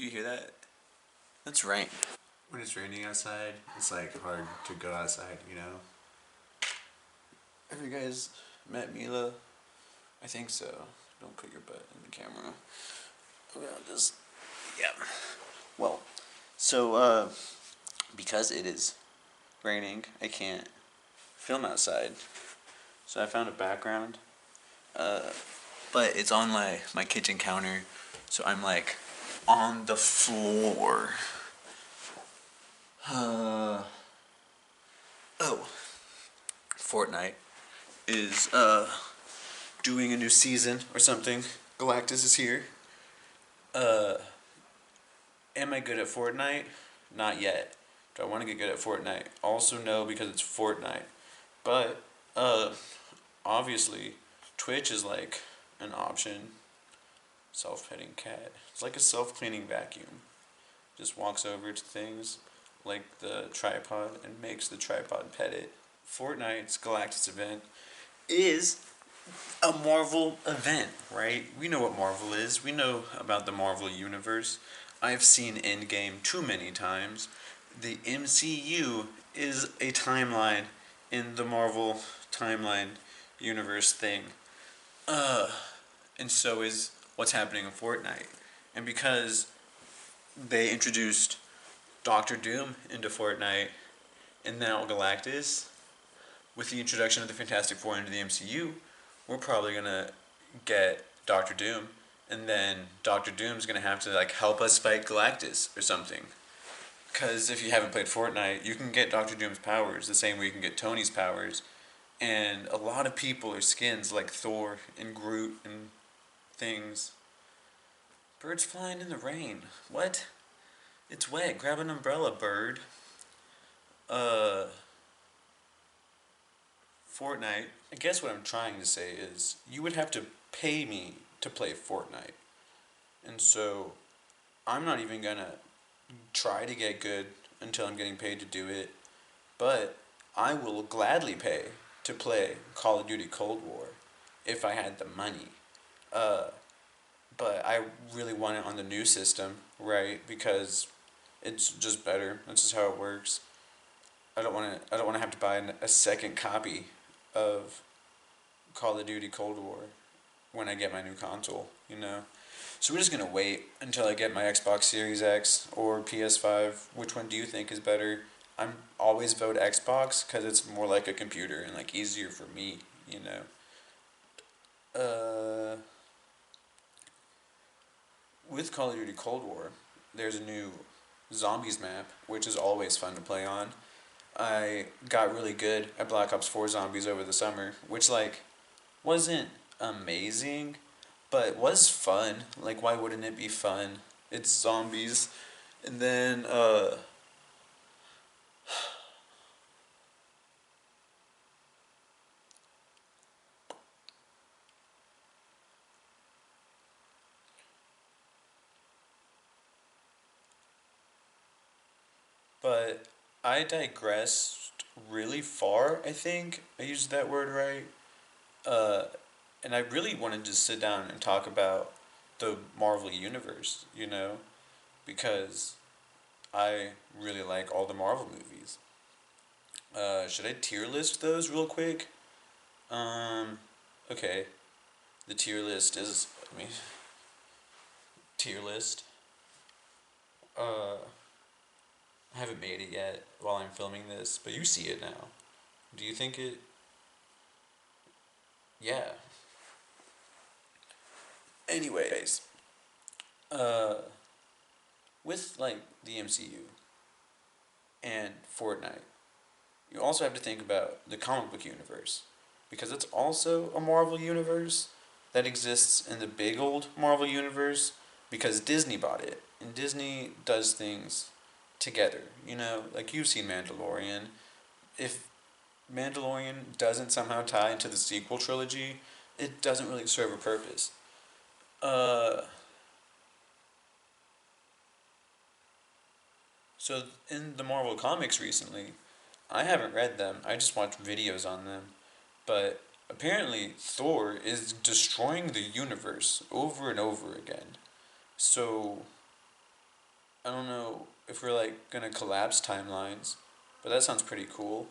Do you hear that? That's rain. When it's raining outside, it's like hard to go outside, you know? Have you guys met Mila? I think so. Don't put your butt in the camera. Just, yeah. Well, so, because it is raining, I can't film outside. So I found a background. But it's on my kitchen counter. So I'm like on the floor. Oh. Fortnite is doing a new season or something. Galactus is here. Am I good at Fortnite? Not yet. Do I want to get good at Fortnite? Also no, because it's Fortnite. But obviously Twitch is like an option. Self-petting cat. It's like a self-cleaning vacuum. Just walks over to things like the tripod and makes the tripod pet it. Fortnite's Galactus event is a Marvel event, right? We know what Marvel is. We know about the Marvel universe. I've seen Endgame too many times. The MCU is a timeline in the Marvel timeline universe thing. And so is what's happening in Fortnite. And because they introduced Doctor Doom into Fortnite and now Galactus, with the introduction of the Fantastic Four into the MCU, we're probably gonna get Doctor Doom, and then Doctor Doom's gonna have to like help us fight Galactus or something. Because if you haven't played Fortnite, you can get Doctor Doom's powers the same way you can get Tony's powers, and a lot of people are skins like Thor and Groot and things. Birds flying in the rain. What? It's wet. Grab an umbrella, bird. Fortnite. I guess what I'm trying to say is you would have to pay me to play Fortnite. And so I'm not even gonna try to get good until I'm getting paid to do it. But I will gladly pay to play Call of Duty Cold War if I had the money. But I really want it on the new system, right? Because it's just better. That's just how it works. I don't want to have to buy a second copy of Call of Duty Cold War when I get my new console, you know? So we're just going to wait until I get my Xbox Series X or PS5. Which one do you think is better? I'm always vote Xbox because it's more like a computer and like easier for me, you know? With Call of Duty Cold War, there's a new Zombies map, which is always fun to play on. I got really good at Black Ops 4 Zombies over the summer, which, like, wasn't amazing, but was fun. Like, why wouldn't it be fun? It's zombies. And then, but I digressed really far, I think. I used that word right. Uh, and I really wanted to sit down and talk about the Marvel Universe, you know, because I really like all the Marvel movies. Should I tier list those real quick? Okay. The tier list is, tier list. I haven't made it yet while I'm filming this, but you see it now. Do you think it? Yeah. Anyways, uh, with like the MCU and Fortnite, you also have to think about the comic book universe because it's also a Marvel universe that exists in the big old Marvel universe because Disney bought it. And Disney does things together, you know, like you've seen Mandalorian. If Mandalorian doesn't somehow tie into the sequel trilogy, it doesn't really serve a purpose. Uh, so in the Marvel comics recently, I haven't read them. I just watched videos on them. But apparently Thor is destroying the universe over and over again. So I don't know if we're like gonna collapse timelines, but that sounds pretty cool.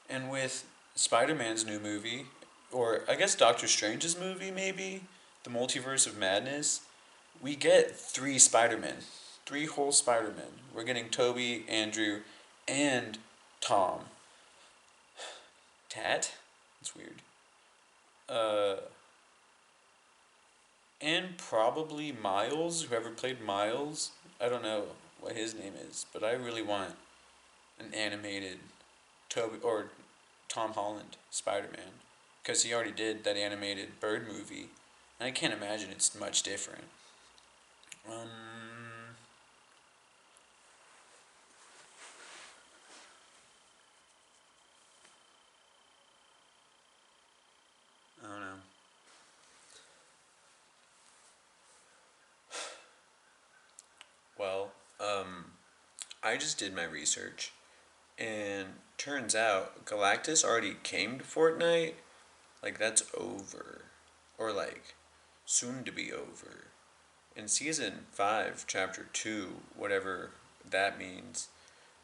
And with Spider Man's new movie, or I guess Doctor Strange's movie, maybe the Multiverse of Madness, we get three Spider Men, three whole Spider Men. We're getting Toby, Andrew, and Tom. Tat? That's weird. Uh, and probably Miles, whoever played Miles. I don't know what his name is, but I really want an animated Toby or Tom Holland Spider Man because he already did that animated Bird movie, and I can't imagine it's much different. Um, I don't know. Well, I just did my research, and turns out Galactus already came to Fortnite. Like that's over, or like soon to be over. In season 5, chapter 2, whatever that means,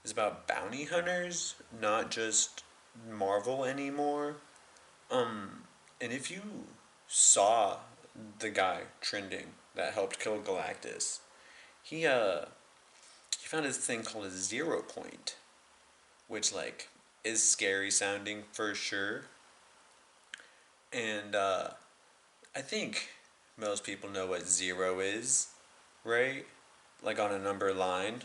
is about bounty hunters, not just Marvel anymore. And if you saw the guy trending that helped kill Galactus, he found this thing called a 0 point, which like is scary sounding for sure. And I think most people know what zero is, right? Like on a number line,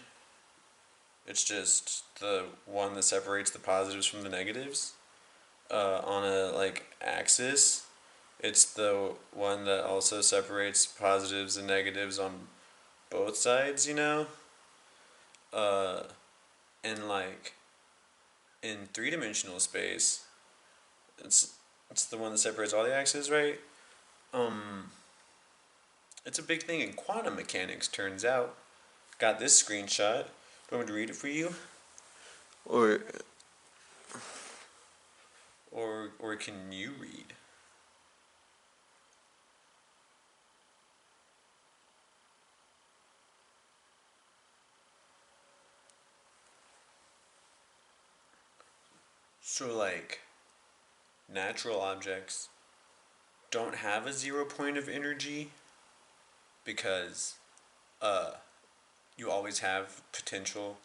it's just the one that separates the positives from the negatives. On a like axis, it's the one that also separates positives and negatives on both sides. Uh, and like in 3 dimensional space, it's it's the one that separates all the axes, right? Um, it's a big thing in quantum mechanics. Turns out. Got this screenshot. Do you want me to read it for you? Or or can you read? So like natural objects don't have a 0 point of energy because uh you always have potential,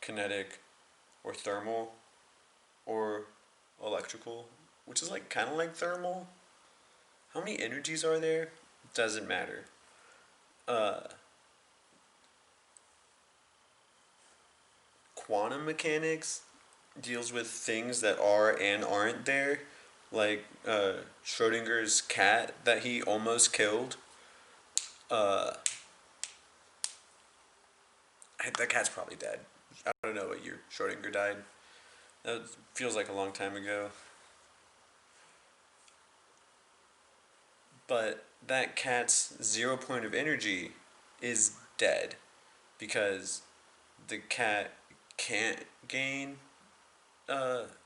kinetic, or thermal, or electrical, which is like kind of like thermal. How many energies are there? Doesn't matter. Uh, Quantum mechanics deals with things that are and aren't there, like Schrodinger's cat that he almost killed. Uh, that cat's probably dead. I don't know what year Schrodinger died. That feels like a long time ago. But that cat's 0 point of energy is dead because the cat can't gain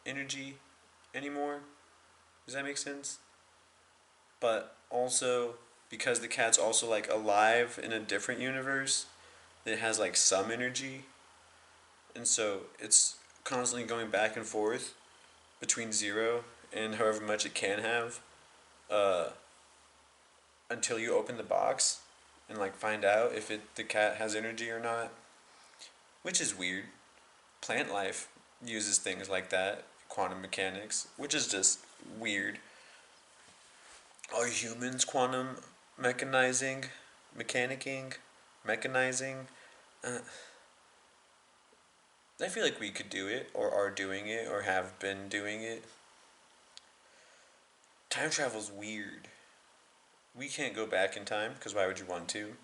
energy anymore. Does that make sense? But also because the cat's also like alive in a different universe, it has like some energy, and so it's constantly going back and forth between zero and however much it can have, uh, until you open the box and like find out if the cat has energy or not, which is weird. Plant life uses things like that, quantum mechanics, which is just weird. Are humans quantum mechanizing, mechanicking, mechanizing? Uh, I feel like we could do it, or are doing it, or have been doing it. Time travel's weird. We can't go back in time, because why would you want to?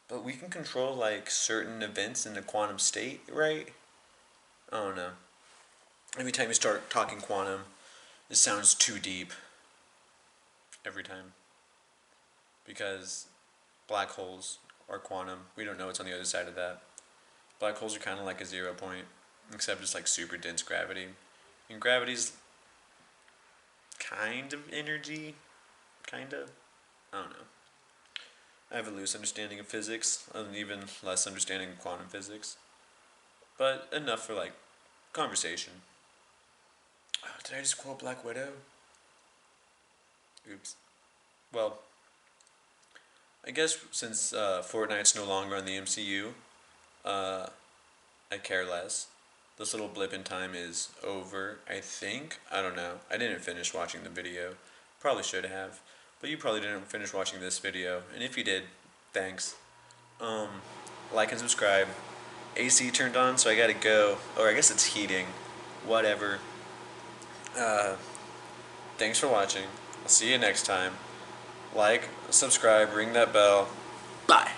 But we can control, like, certain events in the quantum state, right? I don't know. Every time you start talking quantum, it sounds too deep. Every time. Because black holes are quantum. We don't know what's on the other side of that. Black holes are kind of like a 0 point, except it's like super dense gravity. And gravity's kind of energy, kind of. I don't know. I have a loose understanding of physics, an even less understanding of quantum physics, but enough for like conversation. Oh, did I just quote Black Widow? Oops. Well, I guess since Fortnite's no longer on the MCU, uh, I care less. This little blip in time is over, I think. I don't know. I didn't finish watching the video. Probably should have. But you probably didn't finish watching this video. And if you did, thanks. Um, like and subscribe. AC turned on, so I gotta go. Or I guess it's heating. Whatever. Uh, thanks for watching. I'll see you next time. Like, subscribe, ring that bell. Bye.